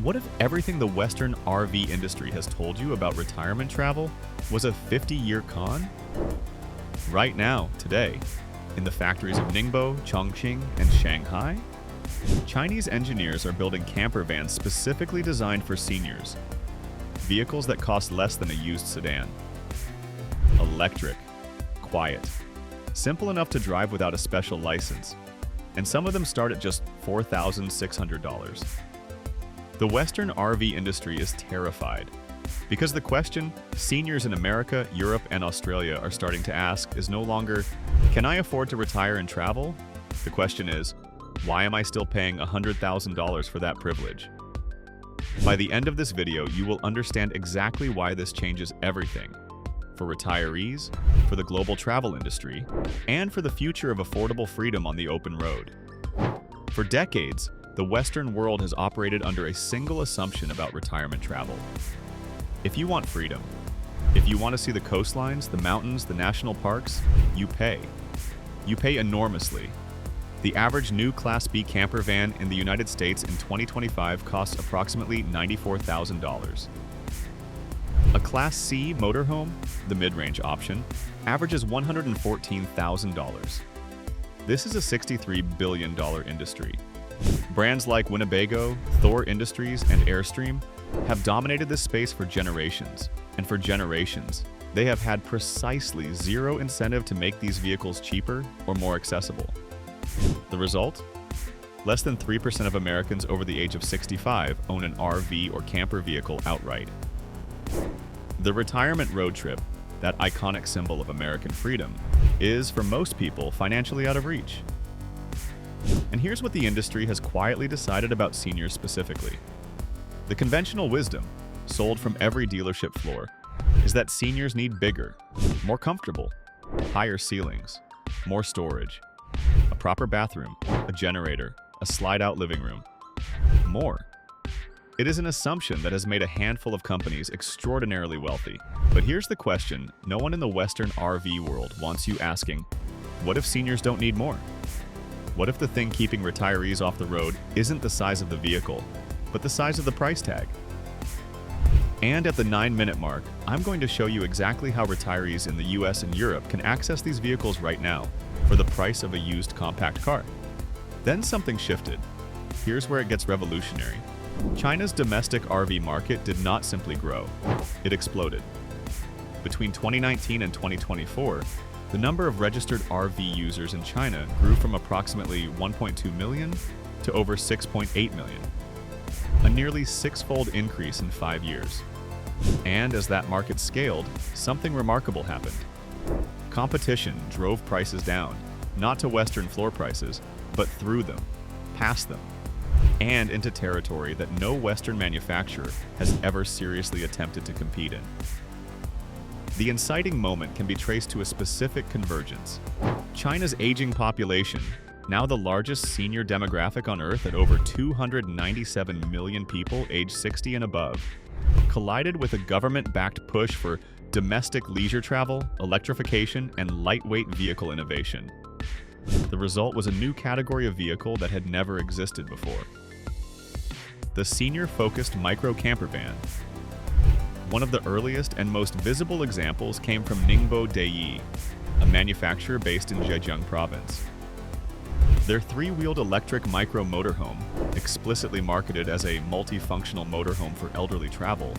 What if everything the Western RV industry has told you about retirement travel was a 50-year con? Right now, today, in the factories of Ningbo, Chongqing, and Shanghai, Chinese engineers are building camper vans specifically designed for seniors. Vehicles that cost less than a used sedan. Electric, quiet, simple enough to drive without a special license, and some of them start at just $4,600. The Western RV industry is terrified because the question seniors in America, Europe, and Australia are starting to ask is no longer, can I afford to retire and travel? The question is, why am I still paying $100,000 for that privilege? By the end of this video, you will understand exactly why this changes everything for retirees, for the global travel industry, and for the future of affordable freedom on the open road. For decades, the Western world has operated under a single assumption about retirement travel. If you want freedom, if you want to see the coastlines, the mountains, the national parks, you pay. You pay enormously. The average new Class B camper van in the United States in 2025 costs approximately $94,000. A Class C motorhome, the mid-range option, averages $114,000. This is a $63 billion industry. Brands like Winnebago, Thor Industries, and Airstream have dominated this space for generations, and for generations, they have had precisely zero incentive to make these vehicles cheaper or more accessible. The result? Less than 3% of Americans over the age of 65 own an RV or camper vehicle outright. The retirement road trip, that iconic symbol of American freedom, is, for most people, financially out of reach. And here's what the industry has quietly decided about seniors specifically. The conventional wisdom, sold from every dealership floor, is that seniors need bigger, more comfortable, higher ceilings, more storage, a proper bathroom, a generator, a slide-out living room, more. It is an assumption that has made a handful of companies extraordinarily wealthy. But here's the question no one in the Western RV world wants you asking, what if seniors don't need more? What if the thing keeping retirees off the road isn't the size of the vehicle, but the size of the price tag? And at the 9-minute mark, I'm going to show you exactly how retirees in the US and Europe can access these vehicles right now for the price of a used compact car. Then something shifted. Here's where it gets revolutionary. China's domestic RV market did not simply grow, it exploded. Between 2019 and 2024, the number of registered RV users in China grew from approximately 1.2 million to over 6.8 million, a nearly six-fold increase in 5 years. And as that market scaled, something remarkable happened. Competition drove prices down, not to Western floor prices, but through them, past them, and into territory that no Western manufacturer has ever seriously attempted to compete in. The inciting moment can be traced to a specific convergence. China's aging population, now the largest senior demographic on Earth at over 297 million people aged 60 and above, collided with a government-backed push for domestic leisure travel, electrification, and lightweight vehicle innovation. The result was a new category of vehicle that had never existed before. The senior-focused micro camper van. One of the earliest and most visible examples came from Ningbo Daiyi, a manufacturer based in Zhejiang province. Their three-wheeled electric micro motorhome, explicitly marketed as a multifunctional motorhome for elderly travel,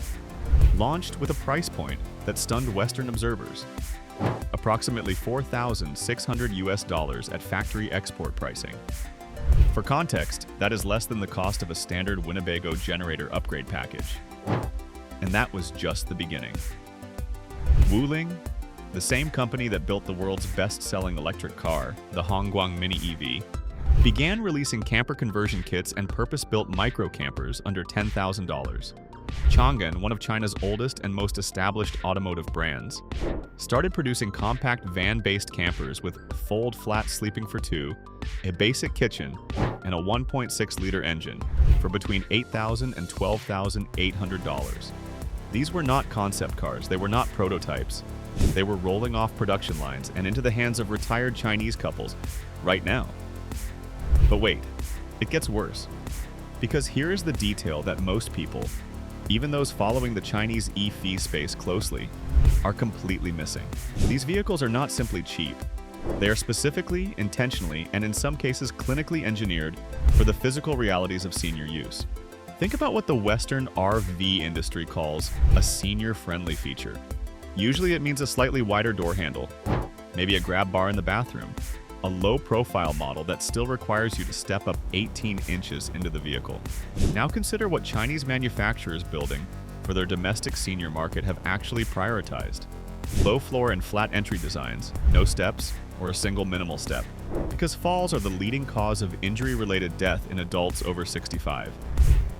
launched with a price point that stunned Western observers. Approximately $4,600 at factory export pricing. For context, that is less than the cost of a standard Winnebago generator upgrade package. And that was just the beginning. Wuling, the same company that built the world's best-selling electric car, the Hongguang Mini EV, began releasing camper conversion kits and purpose-built micro-campers under $10,000. Chang'an, one of China's oldest and most established automotive brands, started producing compact van-based campers with fold-flat sleeping for two, a basic kitchen, and a 1.6-liter engine for between $8,000 and $12,800. These were not concept cars, they were not prototypes. They were rolling off production lines and into the hands of retired Chinese couples right now. But wait, it gets worse. Because here is the detail that most people, even those following the Chinese EV space closely, are completely missing. These vehicles are not simply cheap. They are specifically, intentionally, and in some cases clinically engineered for the physical realities of senior use. Think about what the Western RV industry calls a senior-friendly feature. Usually it means a slightly wider door handle, maybe a grab bar in the bathroom, a low-profile model that still requires you to step up 18 inches into the vehicle. Now consider what Chinese manufacturers building for their domestic senior market have actually prioritized. Low floor and flat entry designs, no steps, or a single minimal step, because falls are the leading cause of injury-related death in adults over 65.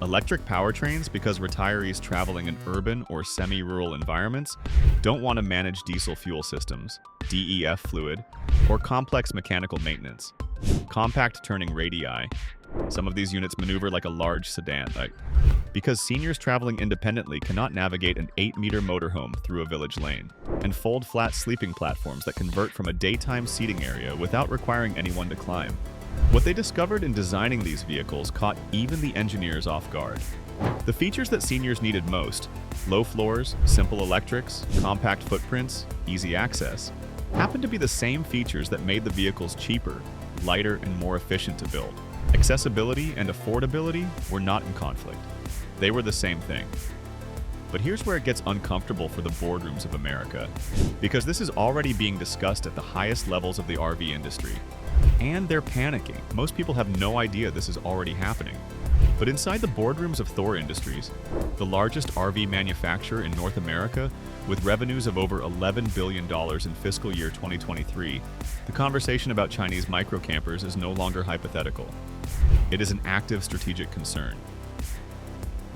Electric powertrains because retirees traveling in urban or semi-rural environments don't want to manage diesel fuel systems, DEF fluid, or complex mechanical maintenance. Compact turning radii. Some of these units maneuver like a large sedan, because seniors traveling independently cannot navigate an 8-meter motorhome through a village lane, and fold flat sleeping platforms that convert from a daytime seating area without requiring anyone to climb. What they discovered in designing these vehicles caught even the engineers off guard. The features that seniors needed most, low floors, simple electrics, compact footprints, easy access, happened to be the same features that made the vehicles cheaper, lighter, and more efficient to build. Accessibility and affordability were not in conflict. They were the same thing. But here's where it gets uncomfortable for the boardrooms of America, because this is already being discussed at the highest levels of the RV industry. And they're panicking. Most people have no idea this is already happening. But inside the boardrooms of Thor Industries, the largest RV manufacturer in North America, with revenues of over $11 billion in fiscal year 2023, the conversation about Chinese microcampers is no longer hypothetical. It is an active strategic concern.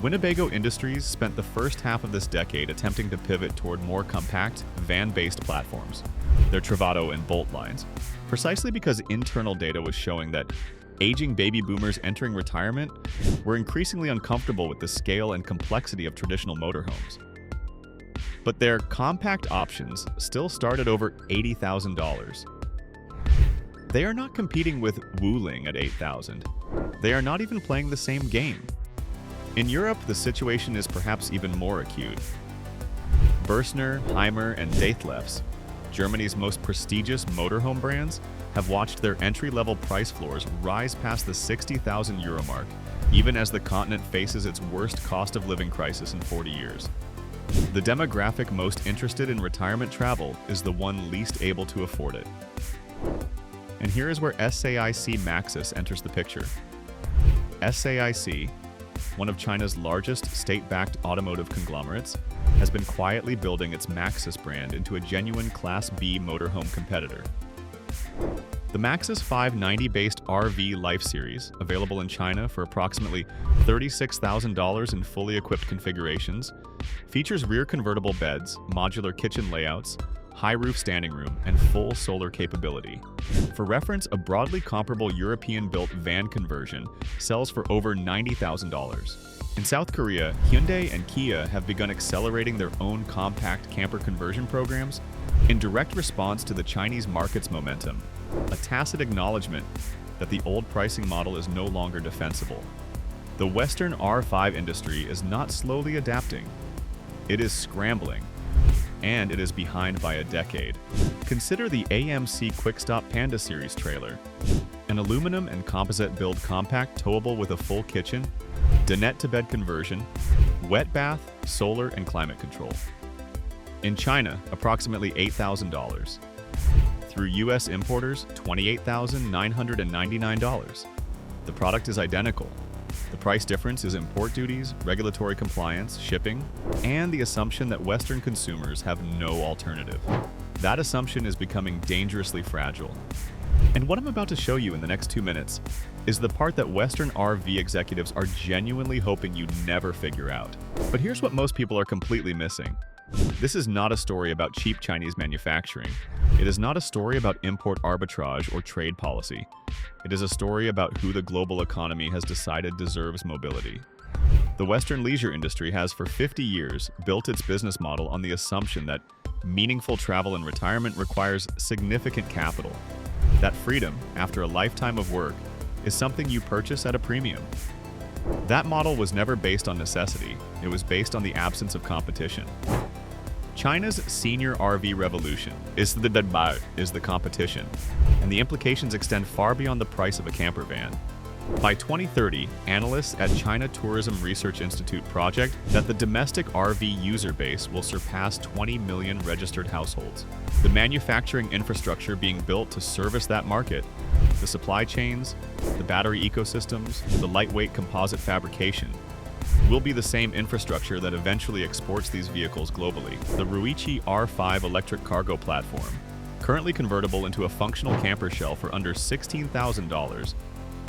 Winnebago Industries spent the first half of this decade attempting to pivot toward more compact, van-based platforms, their Travato and Bolt lines, precisely because internal data was showing that aging baby boomers entering retirement were increasingly uncomfortable with the scale and complexity of traditional motorhomes. But their compact options still start at over $80,000. They are not competing with Wuling at $8,000. They are not even playing the same game. In Europe, the situation is perhaps even more acute. Berstner, Heimer, and Dathlefs, Germany's most prestigious motorhome brands, have watched their entry-level price floors rise past the €60,000 mark, even as the continent faces its worst cost of living crisis in 40 years. The demographic most interested in retirement travel is the one least able to afford it. And here is where SAIC Maxis enters the picture. SAIC, one of China's largest state-backed automotive conglomerates, has been quietly building its Maxis brand into a genuine Class B motorhome competitor. The Maxis 590-based RV Life Series, available in China for approximately $36,000 in fully equipped configurations, features rear convertible beds, modular kitchen layouts, high-roof standing room, and full solar capability. For reference, a broadly comparable European-built van conversion sells for over $90,000. In South Korea, Hyundai and Kia have begun accelerating their own compact camper conversion programs in direct response to the Chinese market's momentum, a tacit acknowledgement that the old pricing model is no longer defensible. The Western R5 industry is not slowly adapting. It is scrambling, and it is behind by a decade. Consider the AMC Quickstop Panda Series trailer, an aluminum and composite build compact towable with a full kitchen, dinette to bed conversion, wet bath, solar, and climate control. In China, approximately $8,000. Through U.S. importers, $28,999. The product is identical. The price difference is import duties, regulatory compliance, shipping, and the assumption that Western consumers have no alternative. That assumption is becoming dangerously fragile. And what I'm about to show you in the next 2 minutes is the part that Western RV executives are genuinely hoping you never figure out. But here's what most people are completely missing. This is not a story about cheap Chinese manufacturing. It is not a story about import arbitrage or trade policy. It is a story about who the global economy has decided deserves mobility. The Western leisure industry has for 50 years built its business model on the assumption that meaningful travel and retirement requires significant capital. That freedom, after a lifetime of work, is something you purchase at a premium. That model was never based on necessity, it was based on the absence of competition. China's senior RV revolution is the competition, and the implications extend far beyond the price of a camper van. By 2030, analysts at China Tourism Research Institute project that the domestic RV user base will surpass 20 million registered households. The manufacturing infrastructure being built to service that market, the supply chains, the battery ecosystems, the lightweight composite fabrication, will be the same infrastructure that eventually exports these vehicles globally. The Ruichi R5 electric cargo platform, currently convertible into a functional camper shell for under $16,000,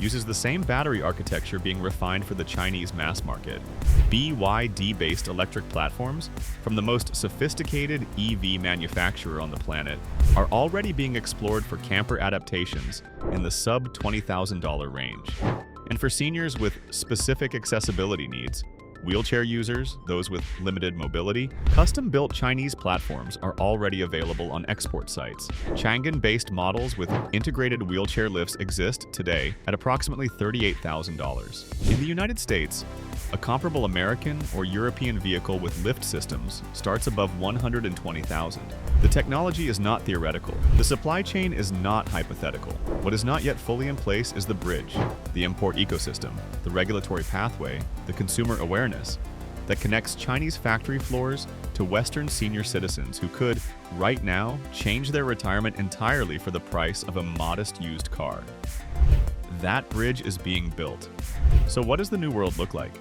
uses the same battery architecture being refined for the Chinese mass market. BYD-based electric platforms from the most sophisticated EV manufacturer on the planet are already being explored for camper adaptations in the sub-$20,000 range. And for seniors with specific accessibility needs, wheelchair users, those with limited mobility, custom-built Chinese platforms are already available on export sites. Chang'an-based models with integrated wheelchair lifts exist today at approximately $38,000. In the United States, a comparable American or European vehicle with lift systems starts above $120,000. The technology is not theoretical. The supply chain is not hypothetical. What is not yet fully in place is the bridge, the import ecosystem, the regulatory pathway, the consumer awareness that connects Chinese factory floors to Western senior citizens who could, right now, change their retirement entirely for the price of a modest used car. That bridge is being built. So what does the new world look like?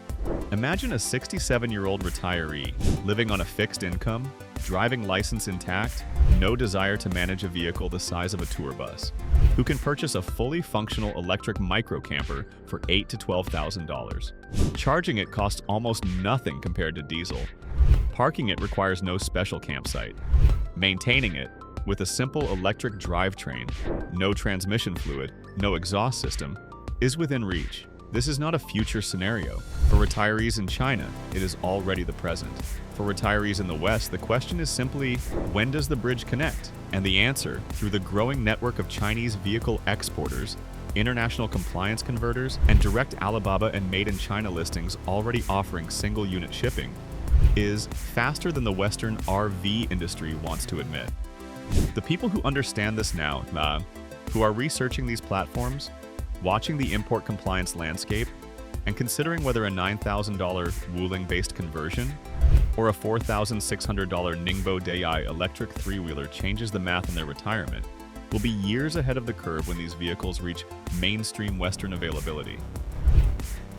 Imagine a 67-year-old retiree living on a fixed income, driving license intact, no desire to manage a vehicle the size of a tour bus, who can purchase a fully functional electric micro camper for $8,000 to $12,000. Charging it costs almost nothing compared to diesel. Parking it requires no special campsite. Maintaining it, with a simple electric drivetrain, no transmission fluid, no exhaust system, is within reach. This is not a future scenario. For retirees in China, it is already the present. For retirees in the West, the question is simply, when does the bridge connect? And the answer, through the growing network of Chinese vehicle exporters, international compliance converters, and direct Alibaba and Made in China listings already offering single-unit shipping, is faster than the Western RV industry wants to admit. The people who understand this now, who are researching these platforms, watching the import compliance landscape, and considering whether a $9,000 Wuling-based conversion or a $4,600 Ningbo Dai electric three-wheeler changes the math in their retirement, will be years ahead of the curve when these vehicles reach mainstream Western availability.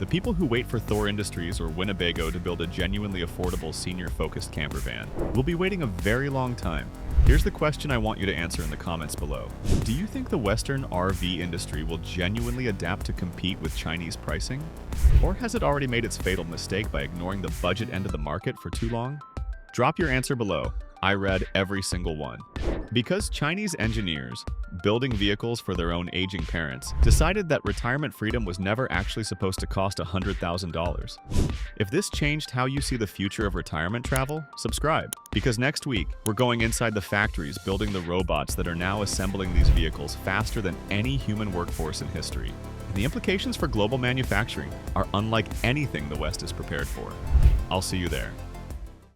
The people who wait for Thor Industries or Winnebago to build a genuinely affordable senior-focused camper van will be waiting a very long time. Here's the question I want you to answer in the comments below. Do you think the Western RV industry will genuinely adapt to compete with Chinese pricing? Or has it already made its fatal mistake by ignoring the budget end of the market for too long? Drop your answer below. I read every single one. Because Chinese engineers, building vehicles for their own aging parents, decided that retirement freedom was never actually supposed to cost $100,000. If this changed how you see the future of retirement travel, subscribe. Because next week, we're going inside the factories building the robots that are now assembling these vehicles faster than any human workforce in history. And the implications for global manufacturing are unlike anything the West is prepared for. I'll see you there.